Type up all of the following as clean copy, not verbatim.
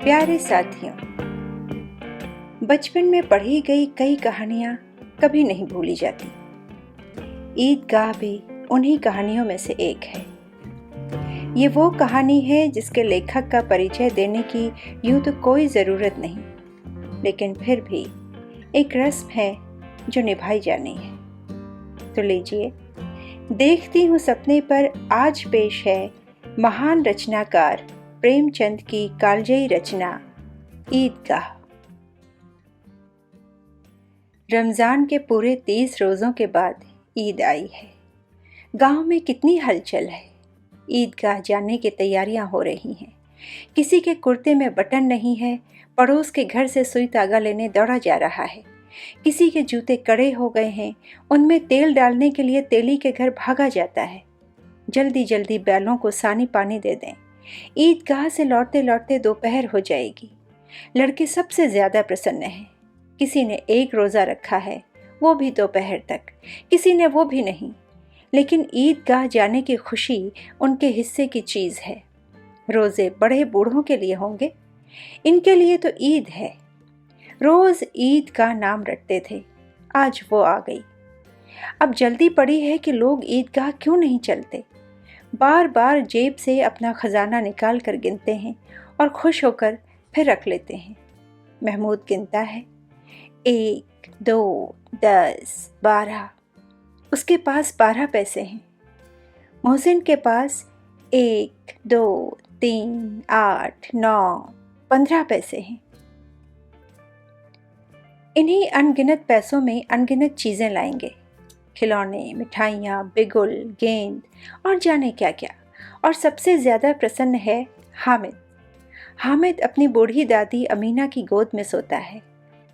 प्यारे साथियों, बचपन में पढ़ी गई कई कहानियाँ कभी नहीं भूली जाती। ईदगाह भी उन्हीं कहानियों में से एक है। ये वो कहानी है जिसके लेखक का परिचय देने की यूं तो कोई ज़रूरत नहीं, लेकिन फिर भी एक रस्म है जो निभाई जानी है। तो लीजिए, देखती हूँ सपने पर आज पेश है महान रचनाकार प्रेमचंद की कालजयी रचना ईदगाह। रमज़ान के पूरे 30 रोज़ों के बाद ईद आई है। गांव में कितनी हलचल है। ईदगाह जाने की तैयारियां हो रही हैं। किसी के कुर्ते में बटन नहीं है, पड़ोस के घर से सुई धागा लेने दौड़ा जा रहा है। किसी के जूते कड़े हो गए हैं, उनमें तेल डालने के लिए तेली के घर भागा जाता है। जल्दी जल्दी बैलों को सानी पानी दे दें। ईदगाह से लौटते लौटते दोपहर हो जाएगी। लड़के सबसे ज़्यादा प्रसन्न हैं। किसी ने 1 रोज़ा रखा है, वो भी दोपहर तक, किसी ने वो भी नहीं। लेकिन ईदगाह जाने की खुशी उनके हिस्से की चीज़ है। रोज़े बड़े बूढ़ों के लिए होंगे, इनके लिए तो ईद है। रोज़ ईद का नाम रटते थे, आज वो आ गई। अब जल्दी पड़ी है कि लोग ईदगाह क्यों नहीं चलते। बार बार जेब से अपना खजाना निकाल कर गिनते हैं और खुश होकर फिर रख लेते हैं। महमूद गिनता है, 1, 2, 10, 12। उसके पास 12 पैसे हैं। मोहसिन के पास 1, 2, 3, 8, 9, 15 पैसे हैं। इन्हीं अनगिनत पैसों में अनगिनत चीज़ें लाएंगे, खिलौने, मिठाइयाँ, बिगुल, गेंद और जाने क्या क्या। और सबसे ज़्यादा प्रसन्न है हामिद। हामिद अपनी बूढ़ी दादी अमीना की गोद में सोता है।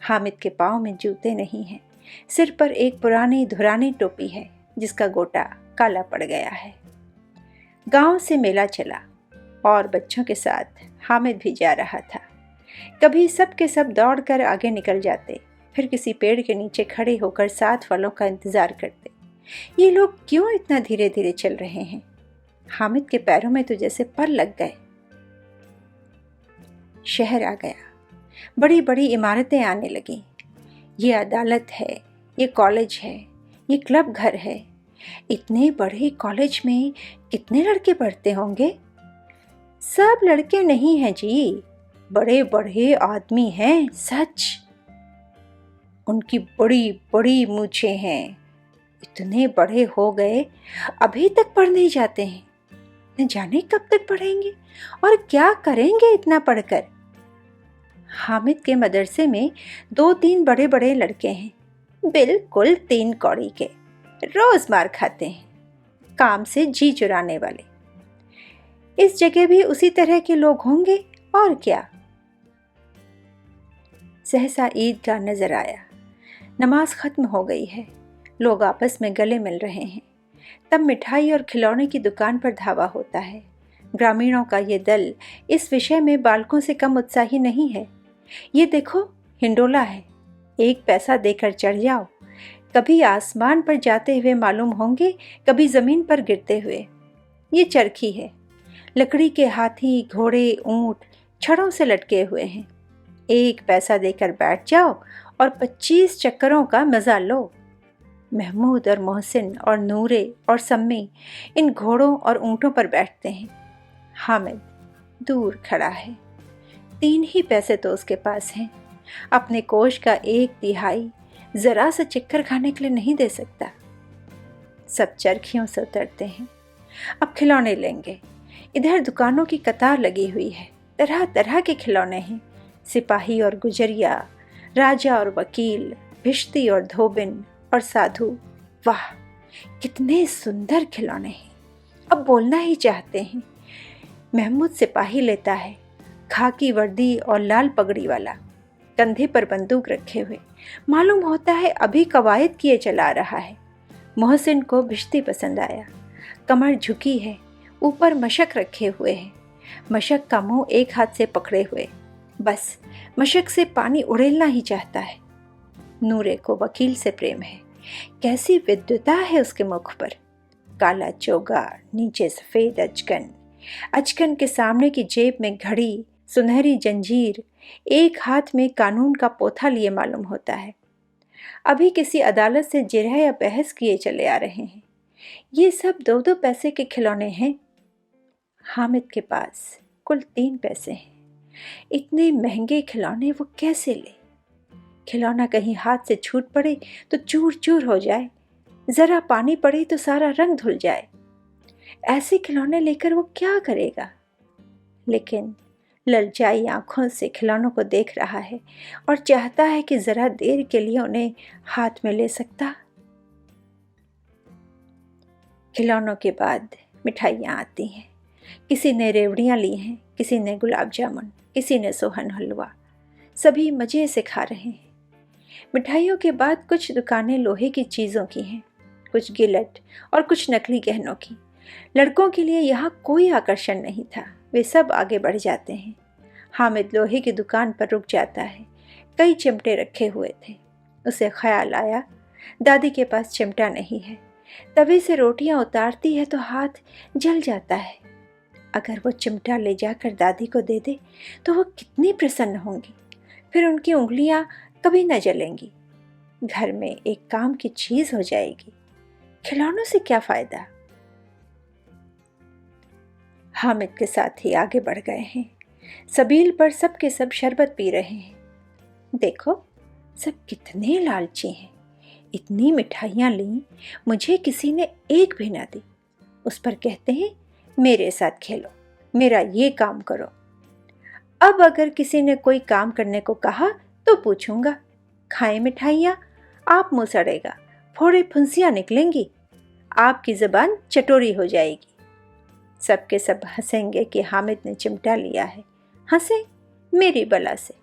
हामिद के पाँव में जूते नहीं हैं, सिर पर एक पुरानी धुरानी टोपी है जिसका गोटा काला पड़ गया है। गांव से मेला चला और बच्चों के साथ हामिद भी जा रहा था। कभी सब के सब दौड़कर आगे निकल जाते, फिर किसी पेड़ के नीचे खड़े होकर साथ वालों का इंतज़ार करते। ये लोग क्यों इतना धीरे धीरे चल रहे हैं? हामिद के पैरों में तो जैसे पर लग गए। शहर आ गया, बड़ी बड़ी इमारतें आने लगीं। ये अदालत है, ये कॉलेज है, ये क्लब घर है। इतने बड़े कॉलेज में कितने लड़के पढ़ते होंगे? सब लड़के नहीं हैं जी, बड़े बड़े आदमी हैं सच। उनकी बड़ी बड़ी मूछें हैं। इतने बड़े हो गए, अभी तक पढ़ने जाते हैं। न जाने कब तक पढ़ेंगे और क्या करेंगे इतना पढ़कर। हामिद के मदरसे में 2-3 बड़े बड़े लड़के हैं, बिल्कुल 3 कौड़ी के, रोज मार खाते हैं, काम से जी चुराने वाले। इस जगह भी उसी तरह के लोग होंगे और क्या। सहसा ईदगाह नजर आया। नमाज खत्म हो गई है, लोग आपस में गले मिल रहे हैं। तब मिठाई और खिलौने की दुकान पर धावा होता है। ग्रामीणों का ये दल इस विषय में बालकों से कम उत्साही नहीं है। ये देखो, हिंडोला है, 1 पैसा देकर चढ़ जाओ। कभी आसमान पर जाते हुए मालूम होंगे, कभी ज़मीन पर गिरते हुए। ये चरखी है, लकड़ी के हाथी, घोड़े, ऊंट छड़ों से लटके हुए हैं। 1 पैसा देकर बैठ जाओ और 25 चक्करों का मज़ा लो। महमूद और मोहसिन और नूरे और सम्मी इन घोड़ों और ऊँटों पर बैठते हैं। हामिद दूर खड़ा है। 3 ही पैसे तो उसके पास हैं। अपने कोष का 1/3 ज़रा सा चक्कर खाने के लिए नहीं दे सकता। सब चरखियों से उतरते हैं। अब खिलौने लेंगे। इधर दुकानों की कतार लगी हुई है, तरह तरह के खिलौने हैं। सिपाही और गुजरिया, राजा और वकील, भिश्ती और धोबिन और साधु। वाह, कितने सुंदर खिलौने हैं, अब बोलना ही चाहते हैं। महमूद सिपाही लेता है, खाकी वर्दी और लाल पगड़ी वाला, कंधे पर बंदूक रखे हुए। मालूम होता है अभी कवायद किए चला रहा है। मोहसिन को भिश्ती पसंद आया। कमर झुकी है, ऊपर मशक रखे हुए हैं। मशक का मुंह एक हाथ से पकड़े हुए, बस मशक से पानी उड़ेलना ही चाहता है। नूरे को वकील से प्रेम है। कैसी विद्युता है उसके मुख पर। काला चोगा, नीचे सफ़ेद अचकन। अचकन के सामने की जेब में घड़ी सुनहरी जंजीर, एक हाथ में कानून का पोथा लिए मालूम होता है। अभी किसी अदालत से जिरह या बहस किए चले आ रहे हैं। ये सब 2-2 पैसे के खिलौने हैं। हामिद के पास कुल 3 पैसे हैं। इतने महंगे खिलौने वो कैसे ले? खिलौना कहीं हाथ से छूट पड़े तो चूर चूर हो जाए, जरा पानी पड़े तो सारा रंग धुल जाए। ऐसे खिलौने लेकर वो क्या करेगा? लेकिन ललचाई आंखों से खिलौनों को देख रहा है और चाहता है कि जरा देर के लिए उन्हें हाथ में ले सकता। खिलौनों के बाद मिठाइयाँ आती हैं। किसी ने रेवड़ियाँ ली हैं, किसी ने गुलाब जामुन, किसी ने सोहन हलवा। सभी मज़े से खा रहे हैं। मिठाइयों के बाद कुछ दुकानें लोहे की चीज़ों की हैं, कुछ गिलट और कुछ नकली गहनों की। लड़कों के लिए यहाँ कोई आकर्षण नहीं था, वे सब आगे बढ़ जाते हैं। हामिद लोहे की दुकान पर रुक जाता है। कई चिमटे रखे हुए थे। उसे ख्याल आया, दादी के पास चिमटा नहीं है। तवे से रोटियां उतारती है तो हाथ जल जाता है। अगर वो चिमटा ले जाकर दादी को दे दे तो वो कितनी प्रसन्न होंगी। फिर उनकी उंगलियां कभी न जलेंगी। घर में एक काम की चीज़ हो जाएगी। खिलौनों से क्या फ़ायदा? हामिद के साथ ही आगे बढ़ गए हैं। सबील पर सब के सब शरबत पी रहे हैं। देखो, सब कितने लालची हैं। इतनी मिठाइयाँ लीं, मुझे किसी ने एक भी ना दी। उस पर कहते हैं मेरे साथ खेलो, मेरा ये काम करो। अब अगर किसी ने कोई काम करने को कहा तो पूछूंगा, खाएं मिठाइयाँ? आप मुँह सड़ेगा, फोड़े फुंसियाँ निकलेंगी, आपकी ज़बान चटोरी हो जाएगी। सबके सब हंसेंगे कि हामिद ने चिमटा लिया है। हंसे मेरी बला से।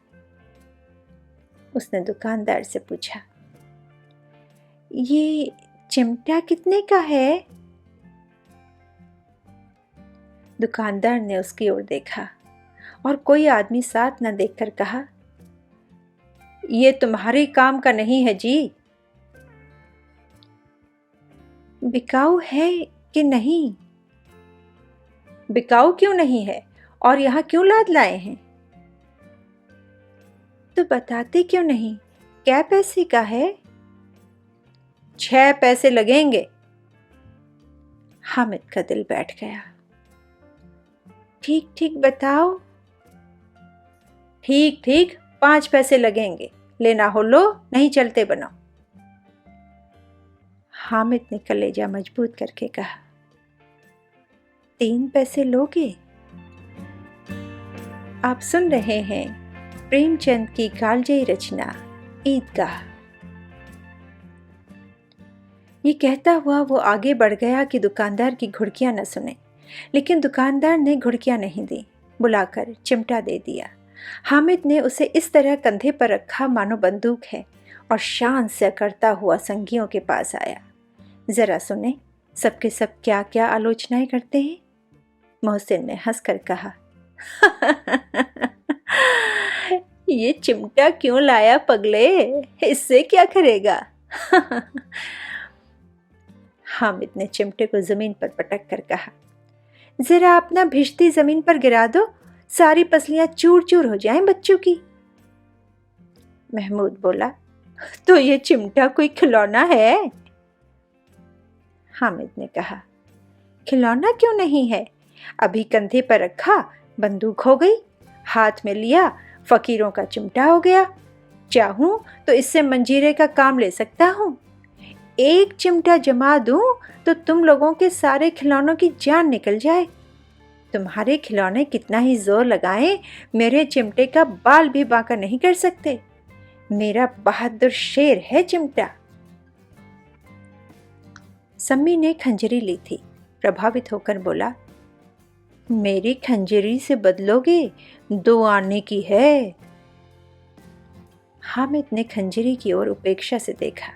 उसने दुकानदार से पूछा, ये चिमटा कितने का है? दुकानदार ने उसकी ओर देखा और कोई आदमी साथ न देखकर कहा, ये तुम्हारे काम का नहीं है जी। बिकाऊ है कि नहीं? बिकाऊ क्यों नहीं है और यहाँ क्यों लाद लाए हैं? तो बताते क्यों नहीं? क्या पैसे का है? 6 पैसे लगेंगे। हामिद का दिल बैठ गया। ठीक ठीक बताओ। ठीक ठीक 5 पैसे लगेंगे। लेना हो लो, नहीं चलते बनो। हामिद ने कलेजा मजबूत करके कहा, 3 पैसे लोगे? आप सुन रहे हैं प्रेमचंद की कालजयी रचना ईदगाह। ये कहता हुआ वो आगे बढ़ गया कि दुकानदार की घुड़कियां न सुने, लेकिन दुकानदार ने घुड़कियां नहीं दी, बुलाकर चिमटा दे दिया। हामिद ने उसे इस तरह कंधे पर रखा मानो बंदूक है और शान से करता हुआ संगियों के पास आया। जरा सुने सबके सब क्या क्या आलोचनाएं करते हैं। मोहसिन ने हंसकर कहा, ये चिमटा क्यों लाया पगले, इससे क्या करेगा? हामिद ने चिमटे को जमीन पर पटक कर कहा, जरा अपना भिश्ती जमीन पर गिरा दो, सारी पसलियां चूर चूर हो जाएं बच्चों की। महमूद बोला, तो ये चिमटा कोई खिलौना है? हामिद ने कहा, खिलौना क्यों नहीं है? अभी कंधे पर रखा, बंदूक हो गई, हाथ में लिया, फकीरों का चिमटा हो गया। चाहूं तो इससे मंजीरे का काम ले सकता हूं। एक चिमटा जमा दूं तो तुम लोगों के सारे खिलौनों की जान निकल जाए। तुम्हारे खिलौने कितना ही जोर लगाएं, मेरे चिमटे का बाल भी बांका नहीं कर सकते। मेरा बहादुर शेर है चिमटा। सम्मी ने खंजरी ली थी, प्रभावित होकर बोला, मेरी खंजरी से बदलोगे? 2 आने की है। हामिद ने खंजरी की ओर उपेक्षा से देखा।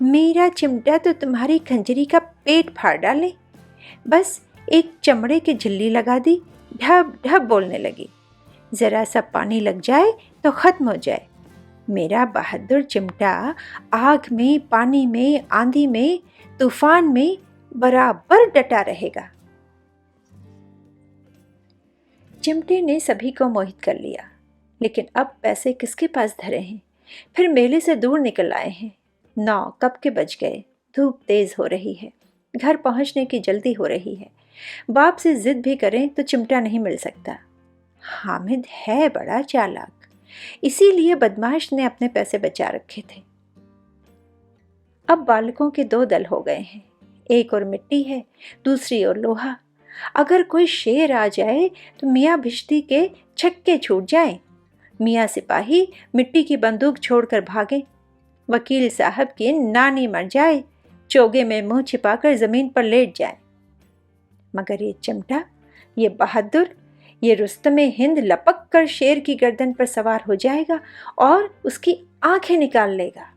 मेरा चिमटा तो तुम्हारी खंजरी का पेट फाड़ डाले। बस एक चमड़े की झिल्ली लगा दी, ढब ढब बोलने लगी। जरा सा पानी लग जाए तो खत्म हो जाए। मेरा बहादुर चिमटा आग में, पानी में, आंधी में, तूफान में बराबर डटा रहेगा। चिमटे ने सभी को मोहित कर लिया, लेकिन अब पैसे किसके पास धरे हैं। फिर मेले से दूर निकल आए हैं। 9 कब के बज गए। धूप तेज हो रही है। घर पहुंचने की जल्दी हो रही है। बाप से जिद भी करें तो चिमटा नहीं मिल सकता। हामिद है बड़ा चालाक, इसीलिए बदमाश ने अपने पैसे बचा रखे थे। अब बालकों के 2 दल हो गए हैं। एक और मिट्टी है, दूसरी ओर लोहा। अगर कोई शेर आ जाए तो मियाँ भिश्ती के छक्के छूट जाएं। मियाँ सिपाही मिट्टी की बंदूक छोड़कर भागे। वकील साहब की नानी मर जाए, चोगे में मुंह छिपाकर जमीन पर लेट जाए। मगर ये चिमटा, ये बहादुर, ये रुस्तमे हिंद लपक कर शेर की गर्दन पर सवार हो जाएगा और उसकी आंखें निकाल लेगा।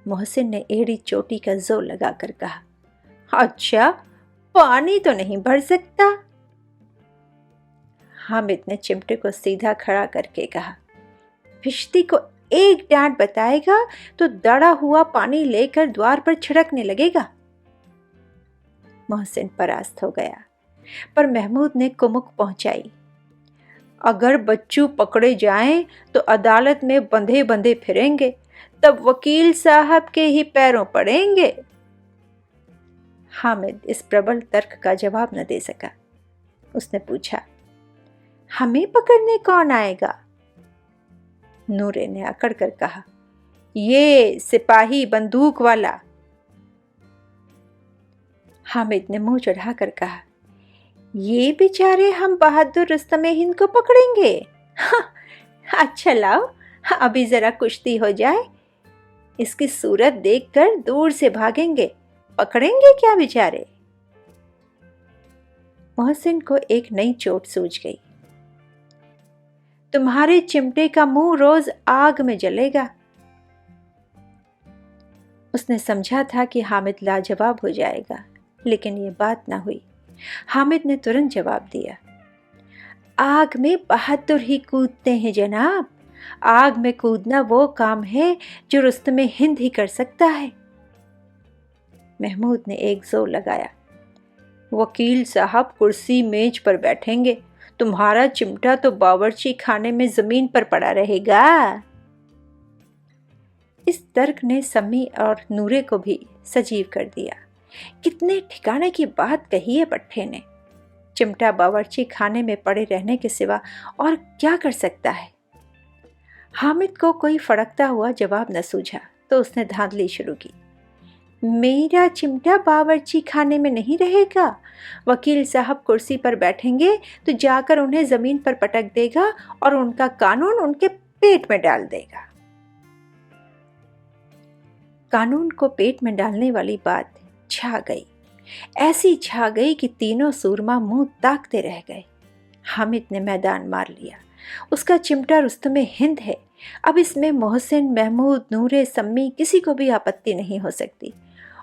मोहसिन ने एड़ी चोटी का जोर लगाकर कहा, अच्छा, पानी तो नहीं भर सकता। हामिद ने चिमटे को सीधा खड़ा करके कहा, भिश्ती को एक डांट बताएगा तो दड़ा हुआ पानी लेकर द्वार पर छिड़कने लगेगा। मोहसिन परास्त हो गया, पर महमूद ने कुमुक पहुंचाई, अगर बच्चू पकड़े जाएं तो अदालत में बंधे बंधे फिरेंगे, तब वकील साहब के ही पैरों पड़ेंगे। हामिद इस प्रबल तर्क का जवाब न दे सका। उसने पूछा, हमें पकड़ने कौन आएगा? नूरे ने अकड़ कर कहा, ये सिपाही बंदूक वाला। हामिद ने मुंह चढ़ाकर कहा, ये बेचारे हम बहादुर रुस्तमे हिंद को पकड़ेंगे? हाँ, अच्छा लाओ, अभी जरा कुश्ती हो जाए, इसकी सूरत देखकर दूर से भागेंगे, पकड़ेंगे क्या बेचारे? मोहसिन को एक नई चोट सूझ गई। तुम्हारे चिमटे का मुंह रोज आग में जलेगा। उसने समझा था कि हामिद लाजवाब हो जाएगा, लेकिन ये बात ना हुई। हामिद ने तुरंत जवाब दिया, आग में बहादुर ही कूदते हैं जनाब। आग में कूदना वो काम है जो रुस्तमे हिंद ही कर सकता है। महमूद ने एक जोर लगाया, वकील साहब कुर्सी मेज पर बैठेंगे, तुम्हारा चिमटा तो बावर्ची खाने में जमीन पर पड़ा रहेगा। इस तर्क ने सम्मी और नूरे को भी सजीव कर दिया। कितने ठिकाने की बात कही है पट्टे ने। चिमटा बावर्ची खाने में पड़े रहने के सिवा और क्या कर सकता है? हामिद को कोई फड़कता हुआ जवाब न सूझा तो उसने धांधली शुरू की, मेरा चिमटा बावर्ची खाने में नहीं रहेगा। वकील साहब कुर्सी पर बैठेंगे तो जाकर उन्हें जमीन पर पटक देगा और उनका कानून उनके पेट में डाल देगा। कानून को पेट में डालने वाली बात छा गई, ऐसी छा गई कि तीनों सूरमा मुंह ताकते रह गए। हामिद ने मैदान मार लिया। उसका चिमटा रुस्तमे हिंद है। अब इसमें मोहसिन, महमूद, नूरे, सम्मी किसी को भी आपत्ति नहीं हो सकती।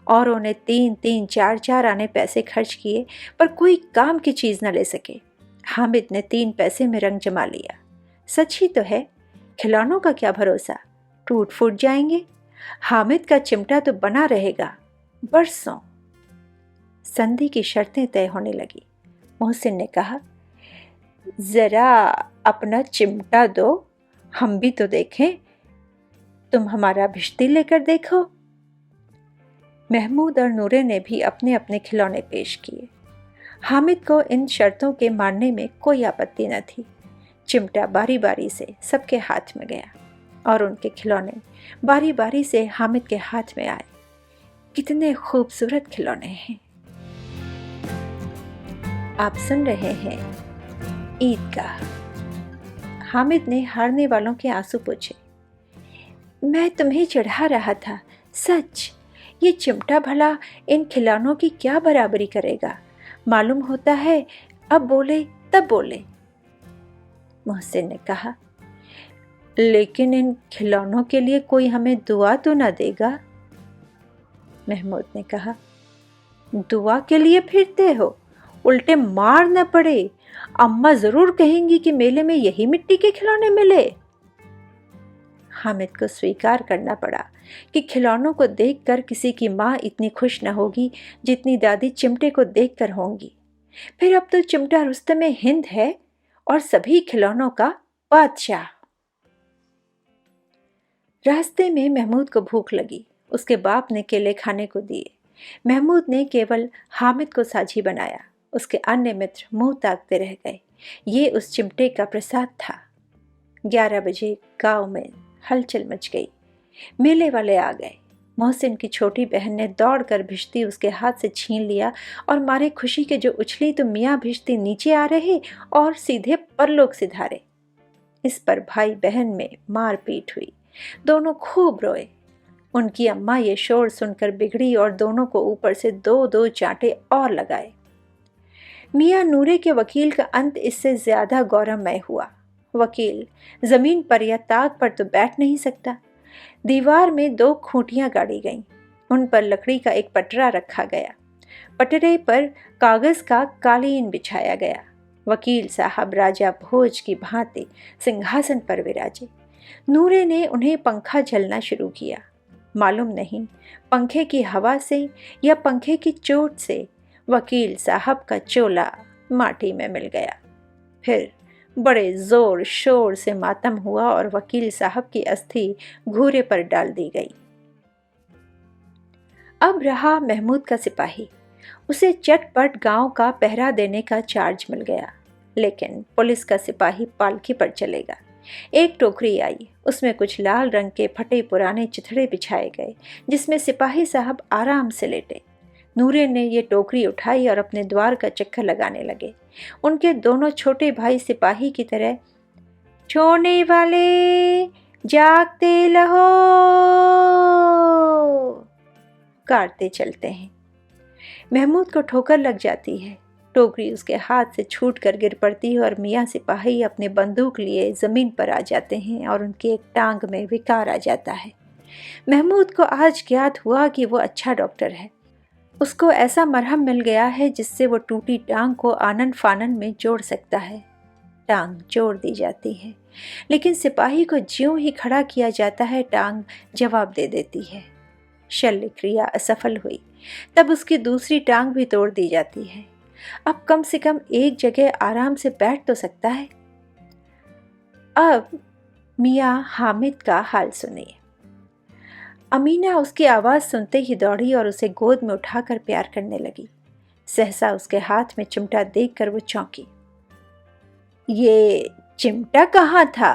और उन्हें 3-3, 4-4 आने पैसे खर्च किए पर कोई काम की चीज़ न ले सके। हामिद ने 3 पैसे में रंग जमा लिया। सच ही तो है, खिलौनों का क्या भरोसा, टूट फूट जाएंगे। हामिद का चिमटा तो बना रहेगा बरसों। संधि की शर्तें तय होने लगी। मोहसिन ने कहा, जरा अपना चिमटा दो, हम भी तो देखें। तुम हमारा भिश्ती लेकर देखो। महमूद और नूरे ने भी अपने अपने खिलौने पेश किए। हामिद को इन शर्तों के मानने में कोई आपत्ति न थी। चिमटा बारी बारी से सबके हाथ में गया और उनके खिलौने बारी बारी से हामिद के हाथ में आए। कितने खूबसूरत खिलौने हैं। आप सुन रहे हैं ईदगाह। हामिद ने हारने वालों के आंसू पोंछे। मैं तुम्हें चढ़ा रहा था, सच। ये चिमटा भला इन खिलौनों की क्या बराबरी करेगा? मालूम होता है अब बोले तब बोले। मोहसिन ने कहा, लेकिन इन खिलौनों के लिए कोई हमें दुआ तो ना देगा? महमूद ने कहा, दुआ के लिए फिरते हो? उल्टे मार न पड़े। अम्मा जरूर कहेंगी कि मेले में यही मिट्टी के खिलौने मिले। हामिद को स्वीकार करना पड़ा कि खिलौनों को देखकर किसी की माँ इतनी खुश न होगी जितनी दादी चिमटे को देखकर होंगी। फिर अब तो चिमटा रुस्तम हिंद है और सभी खिलौनों का बादशाह। रास्ते में महमूद को भूख लगी। उसके बाप ने केले खाने को दिए। महमूद ने केवल हामिद को साझी बनाया। उसके अन्य मित्र मुंह ताकते रह गए। ये उस चिमटे का प्रसाद था। 11 बजे गांव में हलचल मच गई। मेले वाले आ गए। मोहसिन की छोटी बहन ने दौड़कर भिश्ती उसके हाथ से छीन लिया और मारे खुशी के जो उछली तो मियाँ भिश्ती नीचे आ रहे और सीधे परलोक सिधारे। इस पर भाई बहन में मारपीट हुई। दोनों खूब रोए। उनकी अम्मा ये शोर सुनकर बिगड़ी और दोनों को ऊपर से 2-2 चांटे और लगाए। मियाँ नूरे के वकील का अंत इससे ज्यादा गौरवमय हुआ। वकील जमीन पर या ताक पर तो बैठ नहीं सकता। दीवार में 2 खूंटियां गाड़ी गईं। उन पर लकड़ी का एक पटरा रखा गया। पटरे पर कागज का कालीन बिछाया गया। वकील साहब राजा भोज की भांति सिंहासन पर विराजे। नूरे ने उन्हें पंखा झलना शुरू किया। मालूम नहीं पंखे की हवा से या पंखे की चोट से वकील साहब का चोला माटी में मिल गया। फिर बड़े जोर शोर से मातम हुआ और वकील साहब की अस्थि घूरे पर डाल दी गई। अब रहा महमूद का सिपाही। उसे चटपट गांव का पहरा देने का चार्ज मिल गया। लेकिन पुलिस का सिपाही पालकी पर चलेगा। एक टोकरी आई। उसमें कुछ लाल रंग के फटे पुराने चिथड़े बिछाए गए जिसमें सिपाही साहब आराम से लेटे। नूरे ने ये टोकरी उठाई और अपने द्वार का चक्कर लगाने लगे। उनके दोनों छोटे भाई सिपाही की तरह छोने वाले जागते रहो पुकारते चलते हैं। महमूद को ठोकर लग जाती है। टोकरी उसके हाथ से छूटकर गिर पड़ती है और मियाँ सिपाही अपने बंदूक लिए जमीन पर आ जाते हैं और उनकी एक टांग में विकार आ जाता है। महमूद को आज ज्ञात हुआ कि वो अच्छा डॉक्टर है। उसको ऐसा मरहम मिल गया है जिससे वो टूटी टांग को आनन फानन में जोड़ सकता है। टांग जोड़ दी जाती है, लेकिन सिपाही को ज्यों ही खड़ा किया जाता है टांग जवाब दे देती है। शल्य क्रिया असफल हुई। तब उसकी दूसरी टांग भी तोड़ दी जाती है। अब कम से कम एक जगह आराम से बैठ तो सकता है। अब मियाँ हामिद का हाल सुनिए। अमीना उसकी आवाज सुनते ही दौड़ी और उसे गोद में उठाकर प्यार करने लगी। सहसा उसके हाथ में चिमटा देखकर वो चौंकी। ये चिमटा कहाँ था?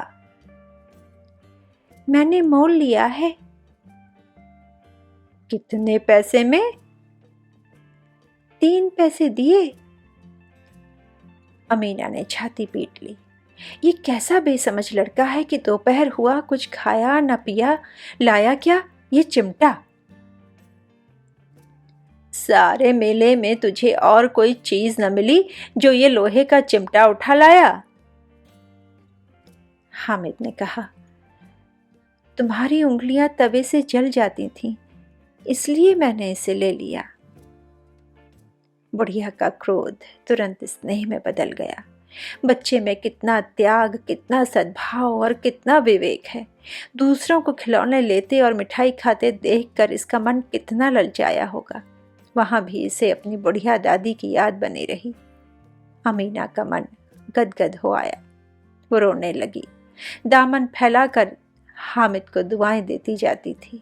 मैंने मोल लिया है। कितने पैसे में? 3 पैसे दिए। अमीना ने छाती पीट ली। ये कैसा बेसमझ लड़का है कि दोपहर हुआ कुछ खाया न पिया, लाया क्या? ये चिमटा। सारे मेले में तुझे और कोई चीज न मिली जो ये लोहे का चिमटा उठा लाया? हामिद ने कहा, तुम्हारी उंगलियां तवे से जल जाती थीं, इसलिए मैंने इसे ले लिया। बुढ़िया का क्रोध तुरंत स्नेह में बदल गया। बच्चे में कितना त्याग, कितना सद्भाव और कितना विवेक है। दूसरों को खिलौने लेते और मिठाई खाते देखकर इसका मन कितना ललचाया होगा। वहां भी इसे अपनी बुढ़िया दादी की याद बनी रही। अमीना का मन गदगद हो आया। वो रोने लगी। दामन फैलाकर हामिद को दुआएं देती जाती थी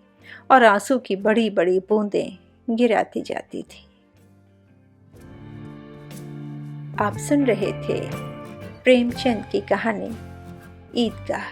और आंसू की बड़ी बड़ी बूंदें गिराती जाती थी। आप सुन रहे थे प्रेमचंद की कहानी ईदगाह।